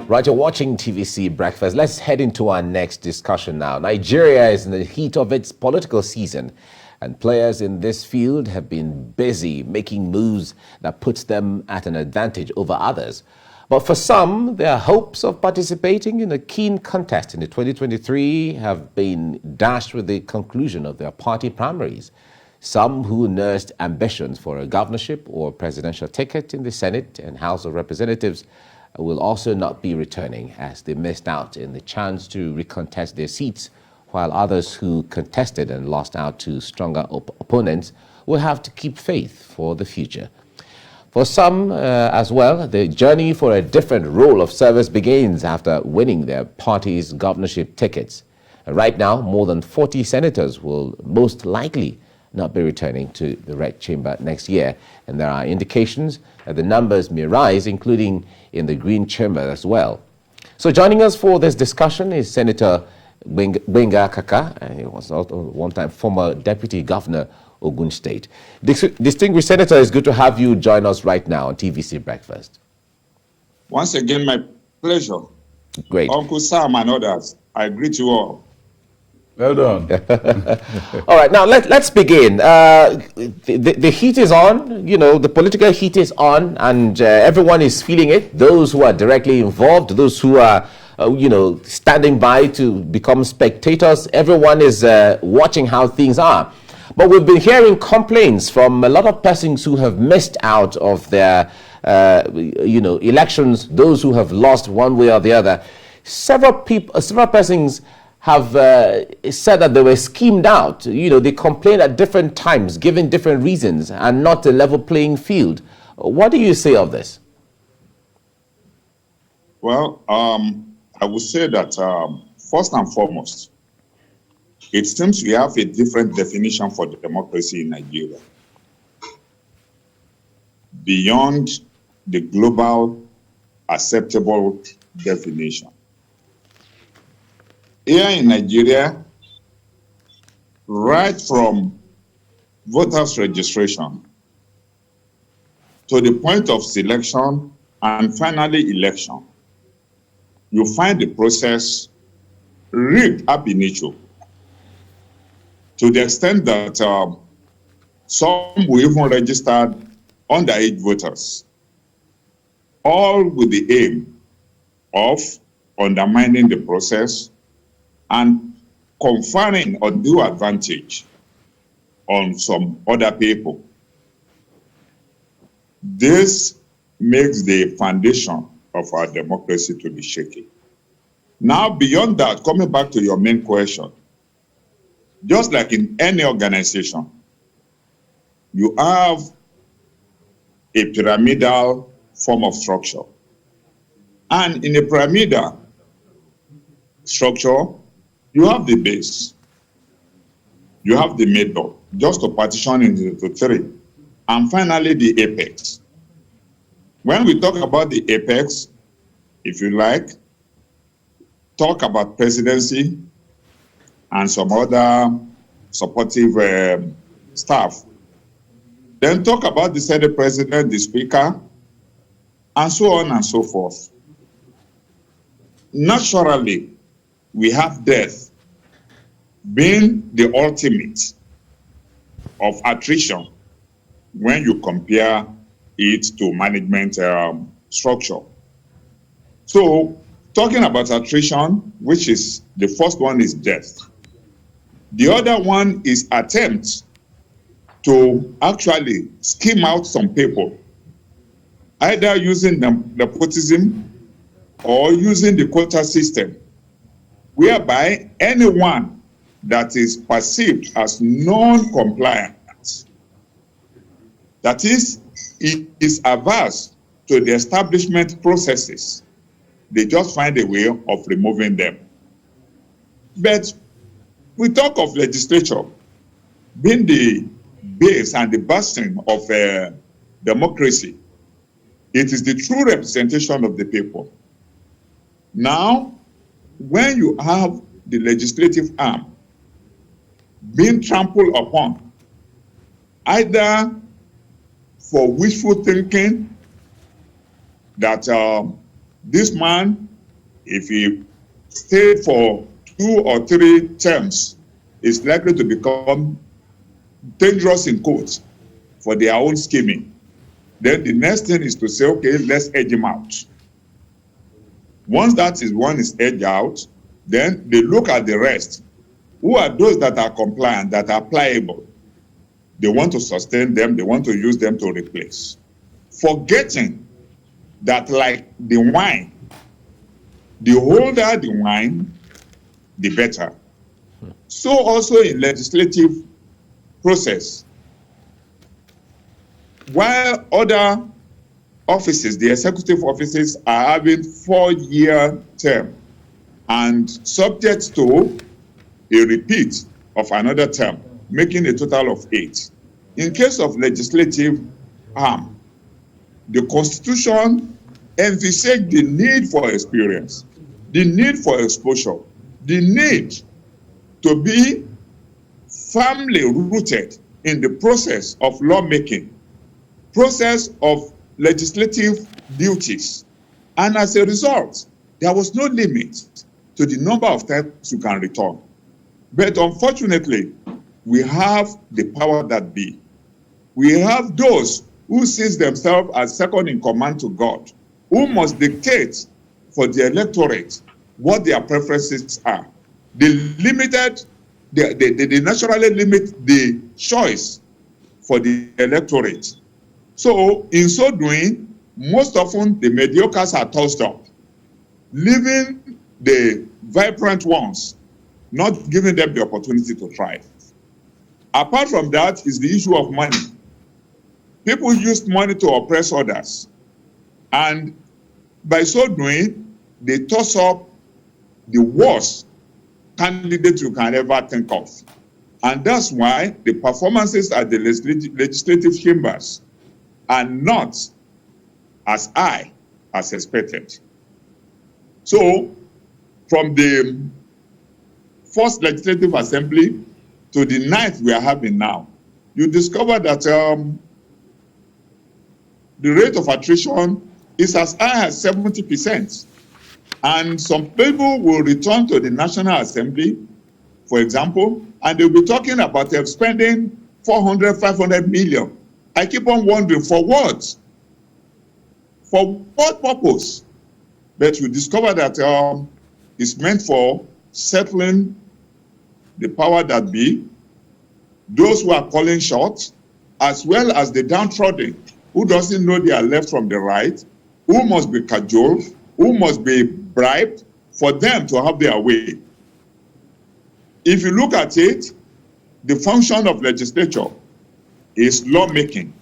Right, you're watching TVC Breakfast. Let's head into our next discussion now. Nigeria is in the heat of its political season, and players in this field have been busy making moves that puts them at an advantage over others. But for some, their hopes of participating in a keen contest in the 2023 have been dashed with the conclusion of their party primaries. Some who nursed ambitions for a governorship or presidential ticket in the Senate and House of Representatives will also not be returning, as they missed out in the chance to recontest their seats, while others who contested and lost out to stronger opponents will have to keep faith for the future. For some as well, the journey for a different role of service begins after winning their party's governorship tickets. Right now, more than 40 senators will most likely not be returning to the Red Chamber next year, and there are indications that the numbers may rise, including in the Green Chamber as well. So joining us for this discussion is Senator Gbenga Kaka. He was also one-time former Deputy Governor Ogun State. Distinguished Senator, it's good to have you join us right now on TVC Breakfast. Once again, my pleasure. Great. Uncle Sam and others, I greet you all. Well done. All right, now let's begin. The heat is on, the political heat is on, and everyone is feeling it. Those who are directly involved, those who are, standing by to become spectators, everyone is watching how things are. But we've been hearing complaints from a lot of persons who have missed out of their, elections, those who have lost one way or the other. Several persons have said that they were schemed out. They complained at different times, giving different reasons, and not a level playing field. What do you say of this? Well, I would say that first and foremost, it seems we have a different definition for democracy in Nigeria. Beyond the global acceptable definition. Here in Nigeria, right from voters registration to the point of selection and finally election, you find the process rigged ab initio, to the extent that some were even registered underage voters, all with the aim of undermining the process and conferring undue advantage on some other people. This makes the foundation of our democracy to be shaky. Now, beyond that, coming back to your main question, just like in any organization, you have a pyramidal form of structure. And in a pyramidal structure, you have the base, you have the middle, just to partition into three, and finally the apex. When we talk about the apex, if you like, talk about presidency and some other supportive staff. Then talk about the Senate President, the Speaker, and so on and so forth. Naturally, we have death being the ultimate of attrition when you compare it to management structure. So, talking about attrition, which is the first one is death. The other one is attempt to actually skim out some people, either using nepotism or using the quota system, whereby anyone that is perceived as non-compliant, that is, it is averse to the establishment processes, they just find a way of removing them. But we talk of legislature being the base and the bastion of democracy. It is the true representation of the people. Now, when you have the legislative arm being trampled upon, either for wishful thinking that this man If he stayed for 2 or 3 terms, it's likely to become dangerous in quotes for their own scheming. Then the next thing is to say, okay, let's edge him out. Once one is edged out, then they look at the rest. Who are those that are compliant, that are pliable? They want to sustain them, they want to use them to replace. Forgetting that, like the wine, the older the wine, the better. So also in legislative process, while other offices, the executive offices, are having 4-year term and subject to a repeat of another term, making a total of 8. In case of legislative arm, the Constitution envisaged the need for experience, the need for exposure, the need to be firmly rooted in the process of lawmaking, process of legislative duties. And as a result, there was no limit to the number of times you can return. But unfortunately, we have the power that be. We have those who see themselves as second in command to God, who must dictate for the electorate what their preferences are. They naturally limit the choice for the electorate. So in so doing, most often the mediocres are tossed up, leaving the vibrant ones, not giving them the opportunity to thrive. Apart from that is the issue of money. People used money to oppress others, and by so doing, they toss up the worst candidate you can ever think of. And that's why the performances at the legislative chambers are not as high as expected. So, from the first legislative assembly to the 9th we are having now, you discover that the rate of attrition is as high as 70%. And some people will return to the National Assembly, for example, and they'll be talking about spending 400, 500 million. I keep on wondering, for what? For what purpose? But you discover that it's meant for settling the power that be, those who are calling shots, as well as the downtrodden, who doesn't know their left from the right, who must be cajoled, who must be bribed for them to have their way. If you look at it, the function of legislature is lawmaking,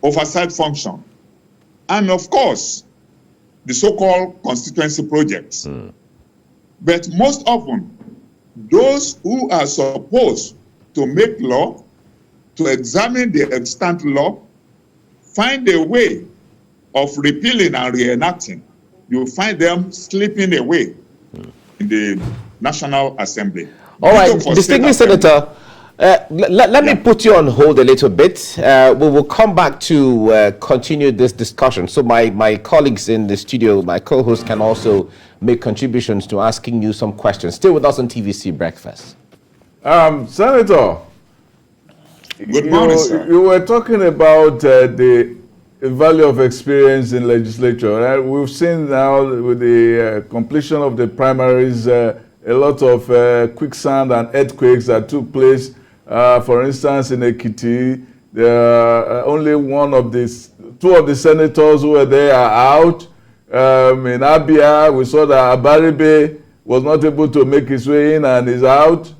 oversight function, and of course, the so-called constituency projects. But most often, those who are supposed to make law, to examine the extant law, find a way of repealing and reenacting. You find them slipping away in the National Assembly. All right, distinguished Senator, let me put you on hold a little bit. We will come back to continue this discussion. So my colleagues in the studio, my co-hosts, can also make contributions to asking you some questions. Stay with us on TVC Breakfast. Senator, Good morning, sir. You were talking about the value of experience in legislature. Right? We've seen now with the completion of the primaries, a lot of quicksand and earthquakes that took place. For instance, in Ekiti, only two of the senators who were there are out. In Abia, we saw that Abaribe was not able to make his way in and is out.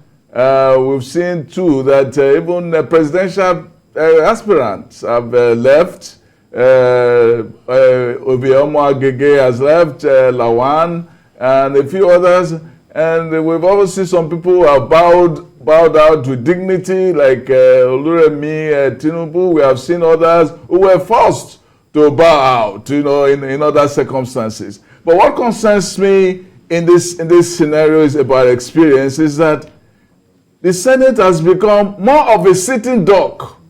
We've seen too that even presidential aspirants have left. Obioma Agege has left, Lawan, and a few others. And we've also seen some people who have bowed out with dignity, like Oluremi Tinubu. We have seen others who were forced to bow out, in other circumstances. But what concerns me in this scenario is about experience is that the Senate has become more of a sitting duck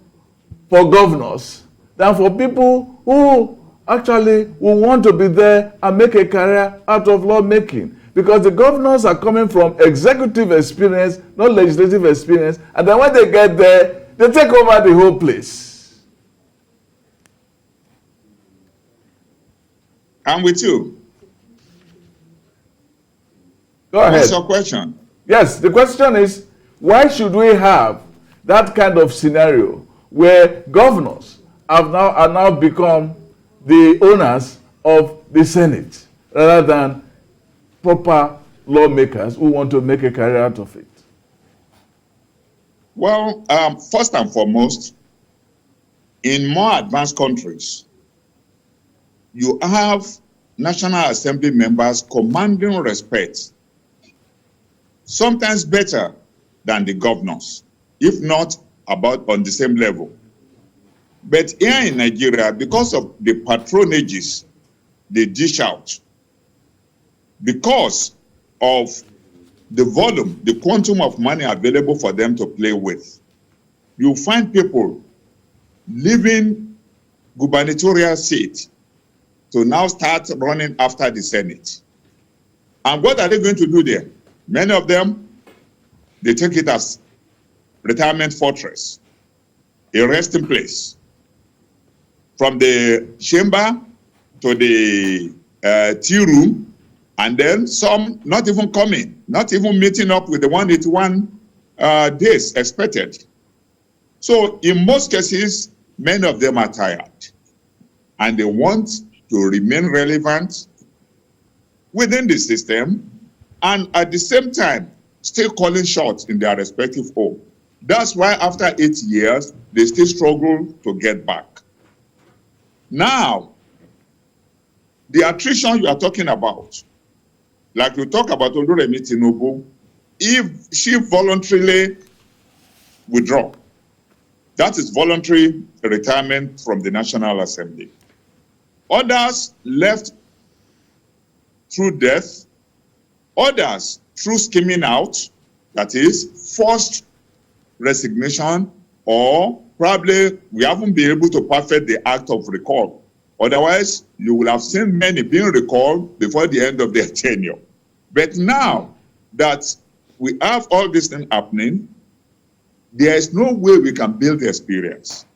for governors than for people who actually will want to be there and make a career out of lawmaking, because the governors are coming from executive experience, not legislative experience, and then when they get there, they take over the whole place. I'm with you. Go ahead. What's your question? Yes, the question is, why should we have that kind of scenario where governors are now become the owners of the Senate rather than proper lawmakers who want to make a career out of it? Well, first and foremost, in more advanced countries, you have National Assembly members commanding respect, sometimes better than the governors, if not about on the same level. But here in Nigeria, because of the patronages they dish out, because of the volume, the quantum of money available for them to play with, you find people leaving gubernatorial seat to now start running after the Senate. And what are they going to do there? Many of them, they take it as retirement fortress, a resting place. From the chamber to the tea room, and then some not even coming, not even meeting up with the 181 days expected. So in most cases, many of them are tired, and they want to remain relevant within the system, and at the same time, still calling shots in their respective home. That's why after 8 years, they still struggle to get back. Now, the attrition you are talking about, like we talk about Oluremi Tinubu, if she voluntarily withdraw, that is voluntary retirement from the National Assembly. Others left through death, others through skimming out, that is forced resignation, or probably we haven't been able to perfect the act of recall. Otherwise, you will have seen many being recalled before the end of their tenure. But now that we have all this thing happening, there is no way we can build experience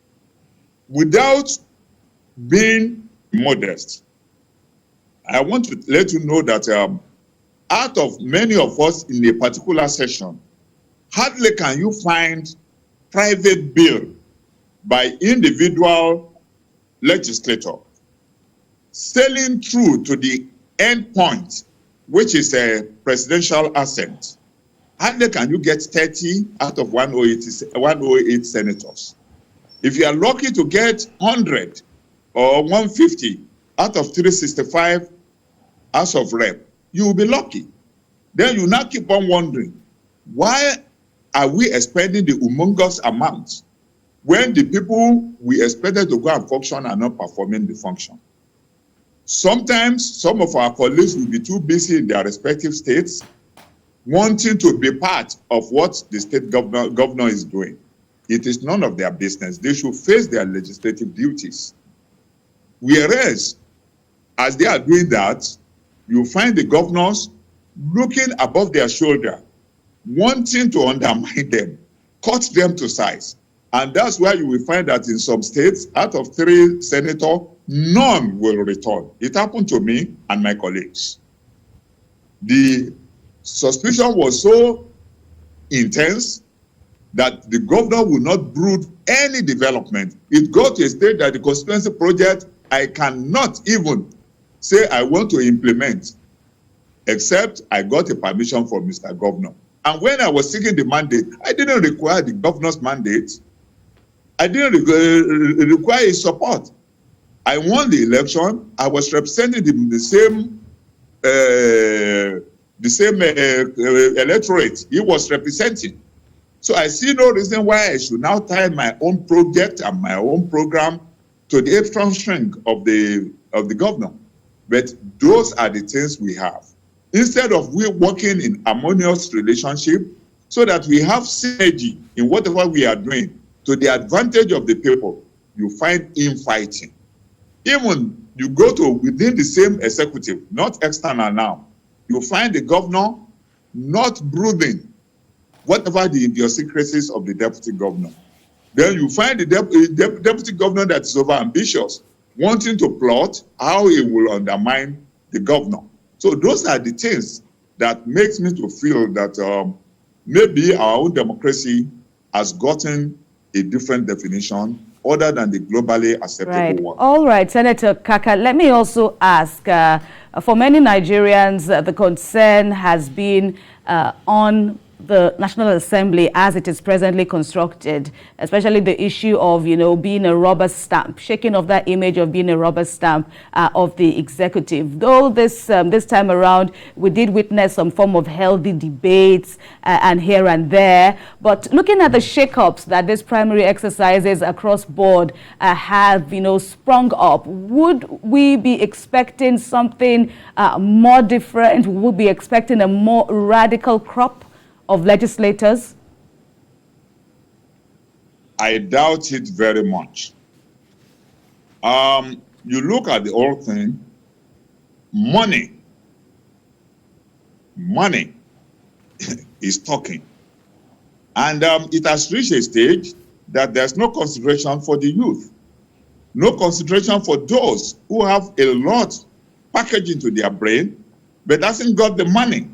without being modest. I want to let you know that out of many of us in a particular session, hardly can you find private bill by individual legislator sailing through to the end point, which is a presidential assent. Hardly can you get 30 out of 108 senators. If you are lucky to get 100 or 150 out of 365 House of Rep, you will be lucky. Then you now keep on wondering, why are we expending the humongous amounts when the people we expected to go and function are not performing the function? Sometimes some of our colleagues will be too busy in their respective states wanting to be part of what the state governor is doing. It is none of their business. They should face their legislative duties. Whereas, as they are doing that, you find the governors looking above their shoulder, wanting to undermine them, cut them to size. And that's why you will find that in some states, out of 3 senators, none will return. It happened to me and my colleagues. The suspicion was so intense that the governor would not brood any development. It got to a state that the constituency project, I cannot even say I want to implement, except I got a permission from Mr. Governor. And when I was seeking the mandate, I didn't require the governor's mandate. I didn't require his support. I won the election. I was representing the same electorate he was representing. So I see no reason why I should now tie my own project and my own program to the extra string of the governor. But those are the things we have. Instead of we working in harmonious relationship so that we have synergy in whatever we are doing to the advantage of the people, you find infighting. Even you go to within the same executive, not external now, you find the governor not brooding whatever the idiosyncrasies of the deputy governor. Then you find the deputy governor that is over ambitious, wanting to plot how he will undermine the governor. So those are the things that makes me to feel that maybe our own democracy has gotten a different definition other than the globally acceptable one. All right, Senator Kaka, let me also ask, for many Nigerians, the concern has been on the National Assembly as it is presently constructed, especially the issue of, being a rubber stamp, shaking off that image of being a rubber stamp of the executive. Though this time around, we did witness some form of healthy debates and here and there. But looking at the shakeups that these primary exercises across board have, sprung up, would we be expecting something more different? Would we be expecting a more radical crop of legislators? I doubt it very much. You look at the whole thing, money is talking. And it has reached a stage that there's no consideration for the youth, no consideration for those who have a lot packaged into their brain, but hasn't got the money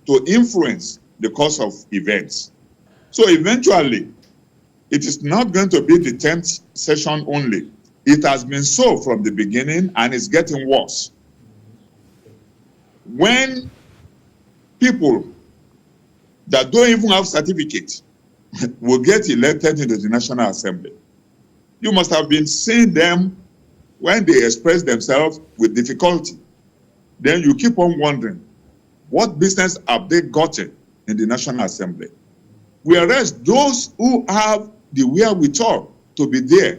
to influence the course of events. So eventually, it is not going to be the 10th session only. It has been so from the beginning, and it's getting worse. When people that don't even have certificates will get elected into the National Assembly, you must have been seeing them when they express themselves with difficulty. Then you keep on wondering, what business have they gotten in the National Assembly? Whereas those who have the wherewithal to be there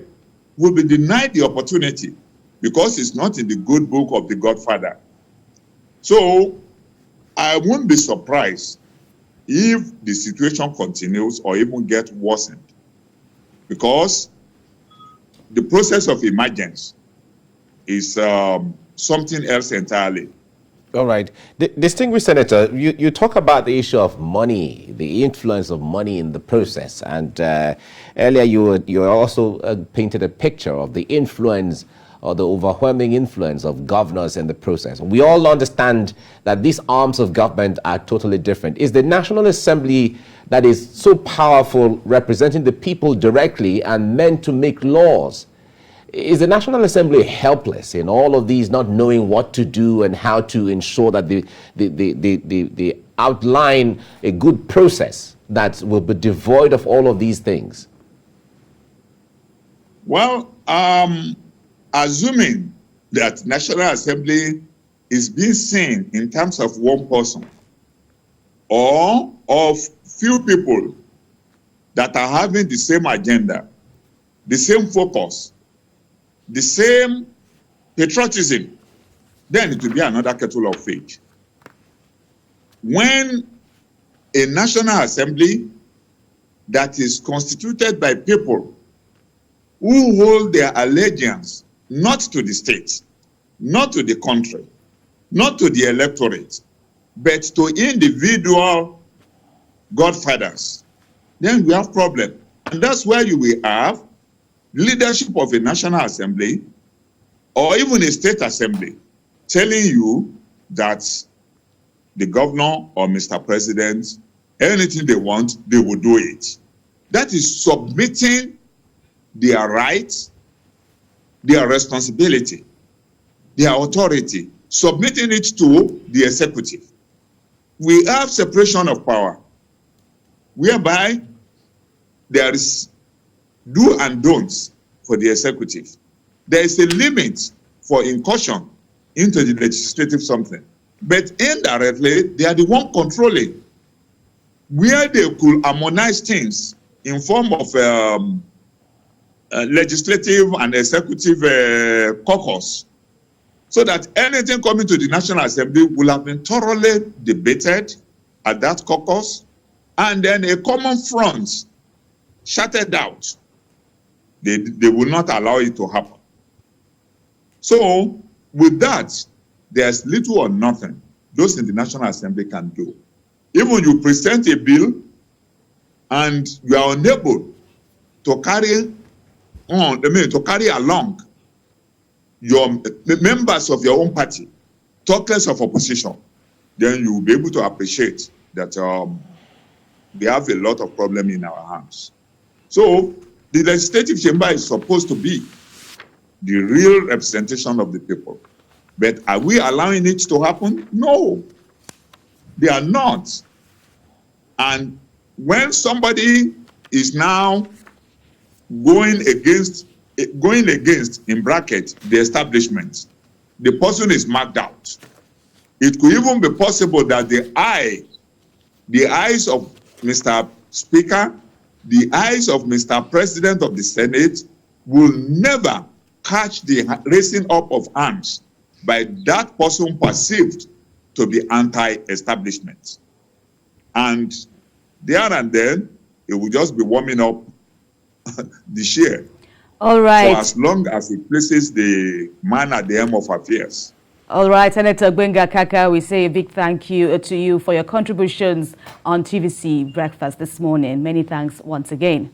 will be denied the opportunity because it's not in the good book of the Godfather. So I won't be surprised if the situation continues or even gets worsened, because the process of emergence is something else entirely. All right. Distinguished Senator, you talk about the issue of money, the influence of money in the process. And earlier you also painted a picture of the influence or the overwhelming influence of governors in the process. We all understand that these arms of government are totally different. Is the National Assembly that is so powerful, representing the people directly and meant to make laws, is the National Assembly helpless in all of these, not knowing what to do and how to ensure that they outline a good process that will be devoid of all of these things? Well, assuming that National Assembly is being seen in terms of one person or of few people that are having the same agenda, the same focus, the same patriotism, then it will be another kettle of fish. When a National Assembly that is constituted by people who hold their allegiance not to the state, not to the country, not to the electorate, but to individual godfathers, then we have problem. And that's where you will have leadership of a National Assembly or even a state assembly telling you that the governor or Mr. President, anything they want, they will do it. That is submitting their rights, their responsibility, their authority, submitting it to the executive. We have separation of power, whereby there is do and don'ts for the executive. There is a limit for incursion into the legislative something. But indirectly, they are the one controlling. Where they could harmonize things in form of legislative and executive caucus, so that anything coming to the National Assembly will have been thoroughly debated at that caucus, and then a common front shouted out. They will not allow it to happen. So with that, there's little or nothing those in the National Assembly can do. Even you present a bill and you are unable to carry along your members of your own party, talk less of opposition, then you will be able to appreciate that we have a lot of problem in our hands. So the legislative chamber is supposed to be the real representation of the people. But are we allowing it to happen? No, they are not. And when somebody is now going against, in brackets, the establishment, the person is marked out. It could even be possible that the eyes of Mr. Speaker, the eyes of Mr. President of the Senate will never catch the raising up of arms by that person perceived to be anti-establishment. And there and then, it will just be warming up the share. All right. For as long as it places the man at the helm of affairs. All right, Senator Gbenga Kaka, we say a big thank you to you for your contributions on TVC Breakfast this morning. Many thanks once again.